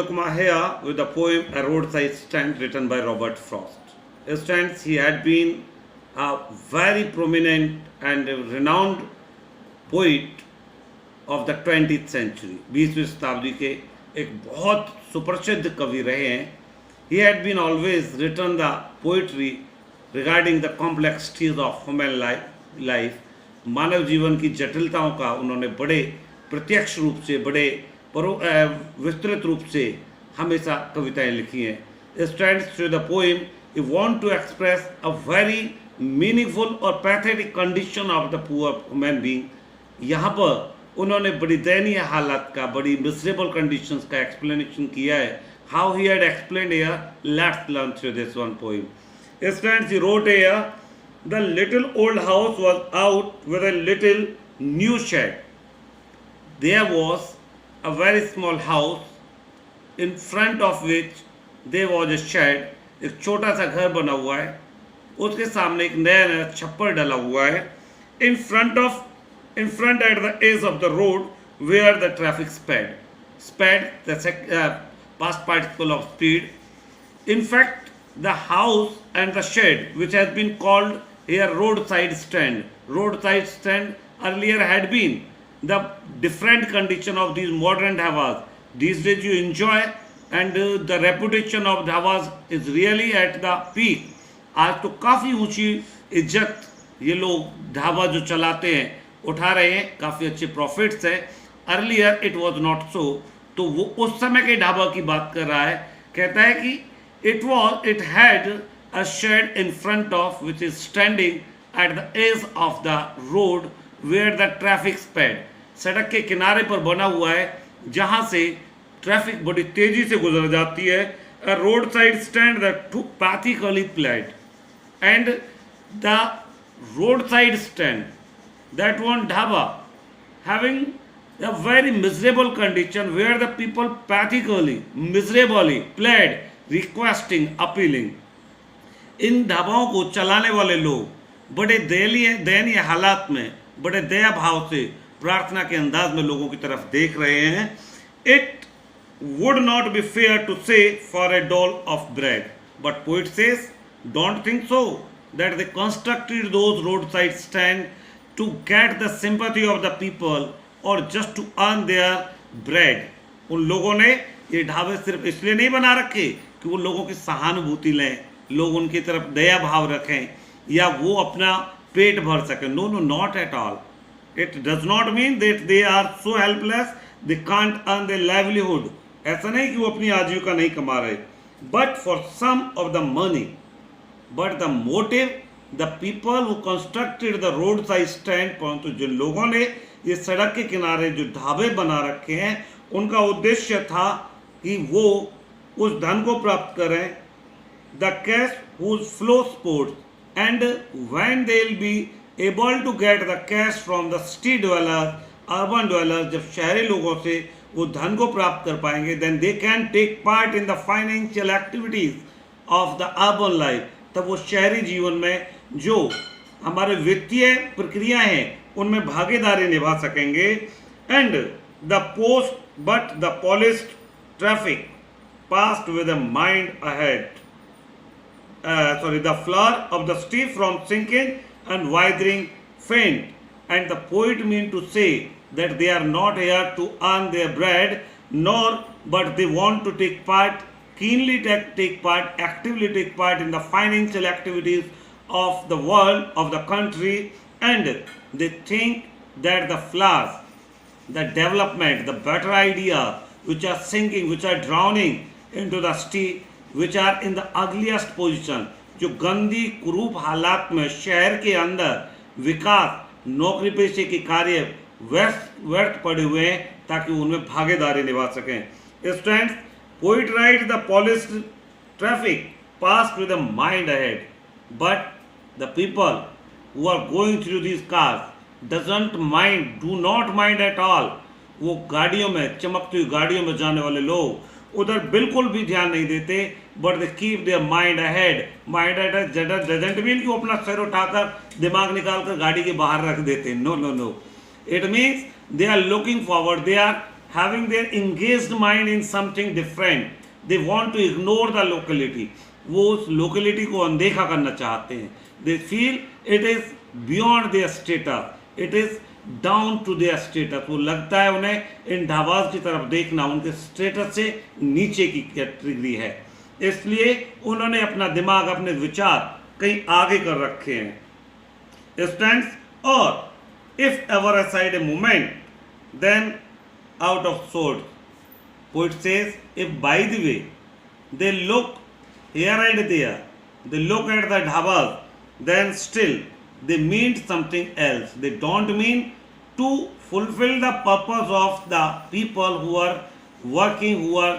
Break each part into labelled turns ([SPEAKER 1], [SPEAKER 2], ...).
[SPEAKER 1] Kumar here with the poem A Roadside Stand written by Robert Frost. Stands he had been a very prominent and renowned poet of the 20th century. 20वीं शताब्दी के एक बहुत सुप्रसिद्ध कवि रहे हैं. He had been always written the poetry regarding the complexities of human life. मानव जीवन की जटिलताओं का उन्होंने बड़े प्रत्यक्ष रूप से बड़े विस्तृत रूप से हमेशा कविताएं लिखी हैं. Stands through the poem he want to express a very meaningful or pathetic condition of the poor human being. यहाँ पर उन्होंने बड़ी दयनीय हालत का, बड़ी miserable conditions का explanation किया है. How he had explained here, let's learn through this one poem. Stands he wrote here, the little old house was out with a little new shed. There was a very small house in front of which there was a shed. एक छोटा सा घर बना हुआ है, उसके सामने एक नया नया छप्पर डला हुआ है. In front at the edge of the road where the traffic sped the past participle of speed. In fact, the house and the shed, which has been called here roadside stand earlier had been the different condition of these modern dhabas. These days you enjoy, and the reputation of dhabas is really at the peak. आज तो काफ़ी ऊंची इज्जत ये लोग ढाबा जो चलाते हैं उठा रहे हैं, काफ़ी अच्छे प्रॉफिट्स है. Earlier it was not so. तो वो उस समय के ढाबा की बात कर रहा है. कहता है कि it had a shed in front of which is standing at the edge of the road where the traffic sped. सड़क के किनारे पर बना हुआ है जहां से ट्रैफिक बड़ी तेजी से गुजर जाती है. A roadside stand that too pathetically played, and the roadside stand, that one dhaba having a very miserable condition where the people pathetically, miserably pled, requesting, appealing. इन ढाबाओं को चलाने वाले लोग बड़े दयनीय हालात में बड़े दया भाव से प्रार्थना के अंदाज में लोगों की तरफ देख रहे हैं. It would not be fair to say for a dole of bread, but poet says, don't think so, that they constructed those roadside stands to get the sympathy of the people or just to earn their bread. उन लोगों ने ये ढाबे सिर्फ इसलिए नहीं बना रखे कि वो लोगों की सहानुभूति लें, लोग उनकी तरफ दया भाव रखें या वो अपना पेट भर सकें. No, not at all. It does not mean that they are so helpless they can't earn their livelihood. ऐसा नहीं कि वो अपनी आजीविका नहीं कमा रहे. But for some of the money, but the motive, the people who constructed the roadside stand, परंतु जिन लोगों ने ये सड़क के किनारे जो ढाबे बना रखे हैं उनका उद्देश्य था कि वो उस धन को प्राप्त करें. The cash whose flow sports, and when they'll be able to get the cash from the city dwellers, urban dwellers, जब शहरी लोगों से वो धन को प्राप्त कर पाएंगे, then they can take part in the financial activities of the urban life. तब वो शहरी जीवन में जो हमारे वित्तीय प्रक्रियाएं हैं उनमें भागीदारी निभा सकेंगे. And the polished traffic passed with a mind ahead. The floor of the steep from sinking and withering faint. And the poet mean to say that they are not here to earn their bread, but they want to take part, actively take part in the financial activities of the world, of the country, and they think that the flowers, the development, the better idea, which are sinking, which are drowning into the sea, which are in the ugliest position, जो गंदी कुरूप हालात में शहर के अंदर विकास नौकरी पेशे के कार्य व्यर्थ पड़े हुए हैं ताकि उनमें भागीदारी निभा सकें. Students, poet write the polished traffic passed with the mind ahead, but the people who are going through these cars do not mind at all. वो गाड़ियों में, चमकती हुई गाड़ियों में जाने वाले लोग उधर बिल्कुल भी ध्यान नहीं देते. But they keep their mind ahead. Mind ahead doesn't mean कि वो अपना सर उठाकर दिमाग निकाल कर गाड़ी के बाहर रख देते. No. It means they are looking forward, they are having their engaged mind in something different. They want to ignore the locality. वो उस लोकेलिटी को अनदेखा करना चाहते हैं. They feel it is beyond their status. It is down to their status. वो लगता है उन्हें इन ढाबाज की तरफ देखना उनके स्टेटस से नीचे की कैटेगरी है. इसलिए उन्होंने अपना दिमाग, अपने विचार कहीं आगे कर रखे हैं. स्टैंड्स और if ever aside a moment then out of sort. Poet says if by the way they look here and there, they look at the dhabas, then still they mean something else. They don't mean to fulfill the purpose of the people who are working, who are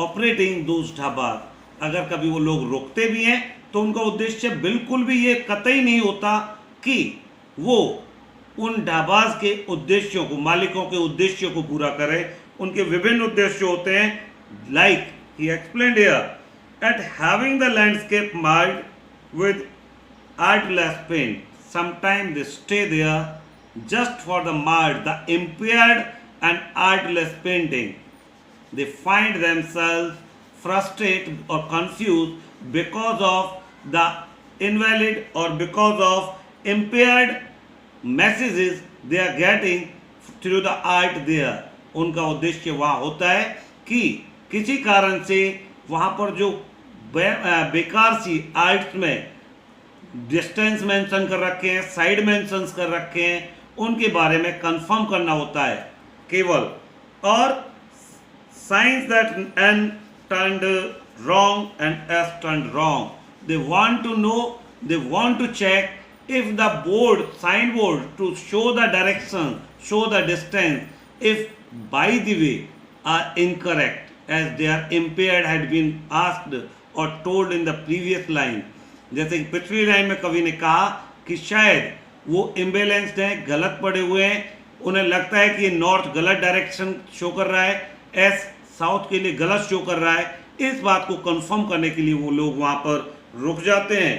[SPEAKER 1] operating those dhabas. अगर कभी वो लोग रोकते भी हैं तो उनका उद्देश्य बिल्कुल भी ये कतई नहीं होता कि वो उन ढाबाज के उद्देश्यों को, मालिकों के उद्देश्यों को पूरा करें. उनके विभिन्न उद्देश्य होते हैं. Like he explained here at having the landscape marred with artless paint. Sometimes they stay there just for the marred, the impaired and artless painting. They find themselves frustrated or confused because of the invalid or because of impaired messages they are getting through the art there. उनका उद्देश्य वहाँ होता है कि किसी कारण से वहाँ पर जो बेकार सी आर्ट्स में डिस्टेंस मेंशन कर रखे हैं, साइड मेंशंस कर रखे हैं, उनके बारे में कंफर्म करना होता है केवल. और signs that an turned wrong and as turned wrong. They want to know, they want to check if the board, sign board to show the direction, show the distance, if by the way are incorrect as they are impaired had been asked और told in the previous line. जैसे कि पिछली line में कवि ने कहा कि शायद वो इम्बेलेंस्ड हैं, गलत पड़े हुए हैं. उन्हें लगता है कि ये नॉर्थ गलत डायरेक्शन शो कर रहा है, एस साउथ के लिए गलत शो कर रहा है. इस बात को कंफर्म करने के लिए वो लोग वहाँ पर रुक जाते हैं.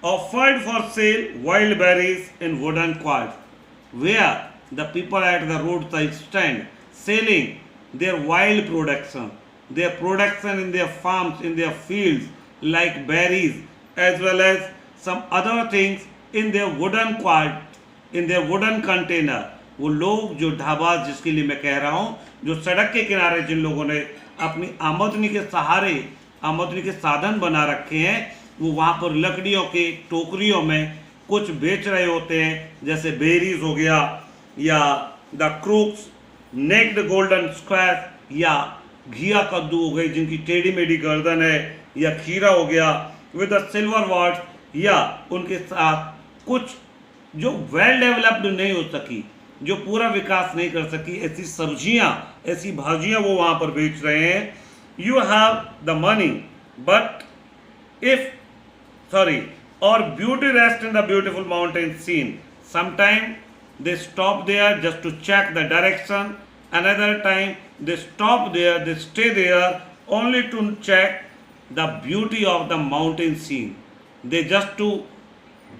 [SPEAKER 1] Offered for sale wild berries in wooden quart where the people at the road side stand selling their wild production, their production in their farms, in their fields, like berries, as well as some other things in their wooden quart, in their wooden container. वो लोग जो ढाबा, जिसके लिए मैं कह रहा हूँ, जो सड़क के किनारे जिन लोगों ने अपनी आमदनी के सहारे, आमदनी के साधन बना रखे हैं, वो वहाँ पर लकड़ियों के टोकरियों में कुछ बेच रहे होते हैं. जैसे बेरीज हो गया, या the crooks, necked golden square, या घिया कद्दू हो गई जिनकी टेढ़ी मेढ़ी गर्दन है, या खीरा हो गया विद द सिल्वर वार्ड्स, या उनके साथ कुछ जो वेल डेवलप्ड नहीं हो सकी, जो पूरा विकास नहीं कर सकी, ऐसी सब्जियां, ऐसी भाजियां वो वहाँ पर बेच रहे हैं. You have the money but if sorry और beauty rest in the beautiful mountain scene. Sometime they stop there just to check the direction. Another time they stop there, they stay there only to check the beauty of the mountain scene. They just to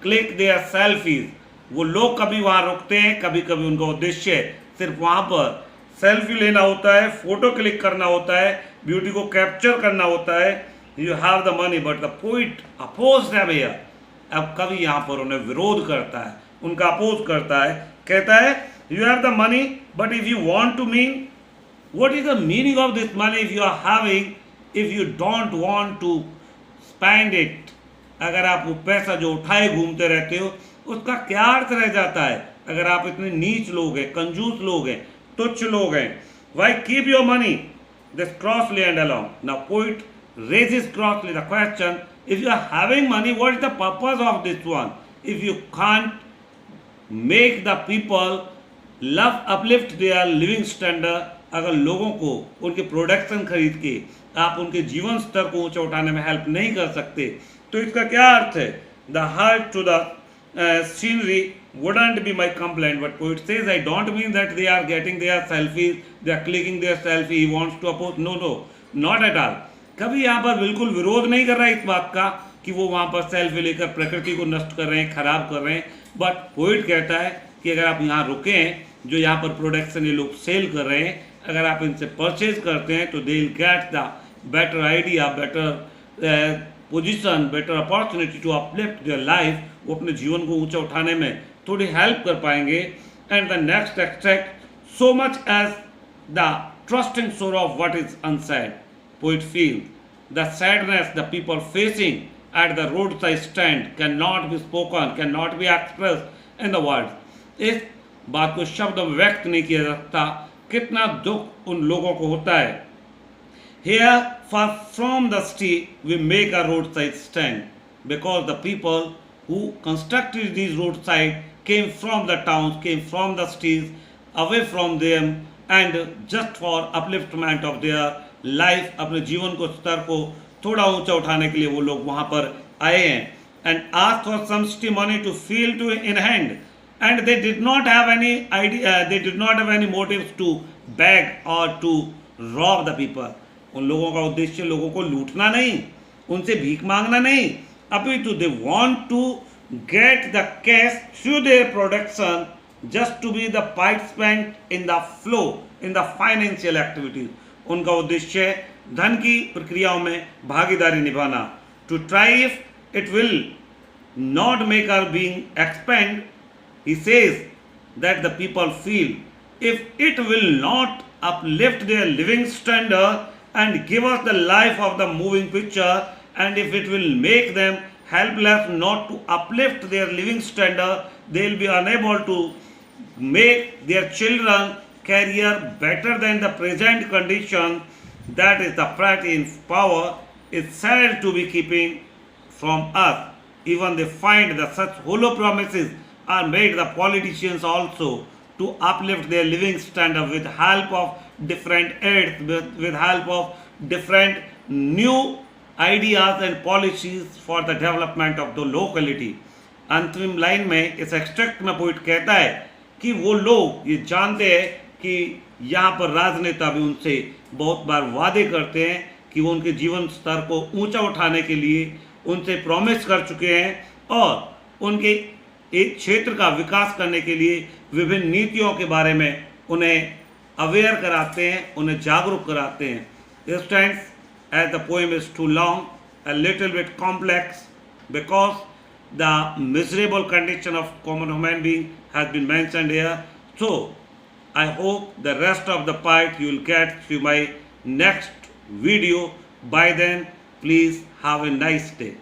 [SPEAKER 1] click their selfies. वो लोग कभी वहाँ रुकते हैं, कभी कभी उनका उद्देश्य सिर्फ वहाँ पर सेल्फी लेना होता है, फोटो क्लिक करना होता है, ब्यूटी को कैप्चर करना होता है. You have the money but the poet opposed them here. अब कभी यहाँ पर उन्हें विरोध करता है, उनका अपोज करता है, कहता है you have the money but if you want to mean, what is the meaning of this money if you are having, if you don't want to spend it. अगर आप वो पैसा जो उठाए घूमते रहते हो उसका क्या अर्थ रह जाता है अगर आप इतने नीच लोग हैं, कंजूस लोग हैं, तुच्छ लोग हैं. Why keep your money this crossly and along. Now poet raises crossly the question, if you are having money, what is the purpose of this one? If you can't make the people love uplift their living standard, अगर लोगों को उनके production खरीद के आप उनके जीवन स्तर को ऊंचा उठाने में हेल्प नहीं कर सकते, तो इसका क्या अर्थ है. The heart to the scenery wouldn't be my complaint, but poet says I don't mean that they are getting their selfies, they are clicking their selfie, he wants to oppose. No, not at all. कभी यहाँ पर बिल्कुल विरोध नहीं कर रहा है इस बात का कि वो वहाँ पर सेल्फी लेकर प्रकृति को नष्ट कर रहे हैं, खराब कर रहे हैं. बट पोइट कहता है कि अगर आप यहाँ रुके हैं, जो यहाँ पर प्रोडक्शन ये लोग सेल कर रहे हैं, अगर आप इनसे परचेज करते हैं तो they will get the better idea, better position, better opportunity to uplift their life. वो अपने जीवन को ऊंचा उठाने में थोड़ी हेल्प कर पाएंगे। And the next extract, so much as the trusting sorrow of what is unsaid, poet feels the sadness the people facing at the roadside stand cannot be spoken, cannot be expressed in the words। इस बात को शब्द में व्यक्त नहीं किया जा सकता, कितना दुख उन लोगों को होता है। Here, far from the city, we make a roadside stand, because the people who constructed these roadside came from the towns, came from the cities, away from them, and just for upliftment of their life, अपने जीवन को स्तर को थोड़ा ऊंचा उठाने के लिए वो लोग वहाँ पर आए हैं। And asked for some city money to feel to in hand, and they did not have any idea, they did not have any motives to beg or to rob the people। उन लोगों का उद्देश्य लोगों को लूटना नहीं, उनसे भीख मांगना नहीं, अपितु they want to get the cash through their production, just to be the participant in the flow in the financial activities. उनका उद्देश्य है धन की प्रक्रियाओं में भागीदारी निभाना। To try if it will not make our being expand, he says that the people feel, if it will not uplift their living standard and give us the life of the moving picture, and if it will make them helpless not to uplift their living standard, they will be unable to make their children career better than the present condition that is the party in power is said to be keeping from us। Even they find that such hollow promises are made the politicians also to uplift their living standard with help of different aids, with help of different new ideas and policies for the development of the locality। अंतिम line में इस extract में poet कहता है कि वो लोग ये जानते हैं कि यहाँ पर राजनेता भी उनसे बहुत बार वादे करते हैं कि वो उनके जीवन स्तर को ऊंचा उठाने के लिए उनसे प्रॉमिस कर चुके हैं और उनके एक क्षेत्र का विकास करने के लिए विभिन्न नीतियों के बारे में उन्हें अवेयर कराते हैं, उन्हें जागरूक कराते हैं। It stands as the poem is too long, a little bit complex, because the miserable condition of common human being has been mentioned here. So, I hope the rest of the part you will get through my next video. By then, please have a nice day.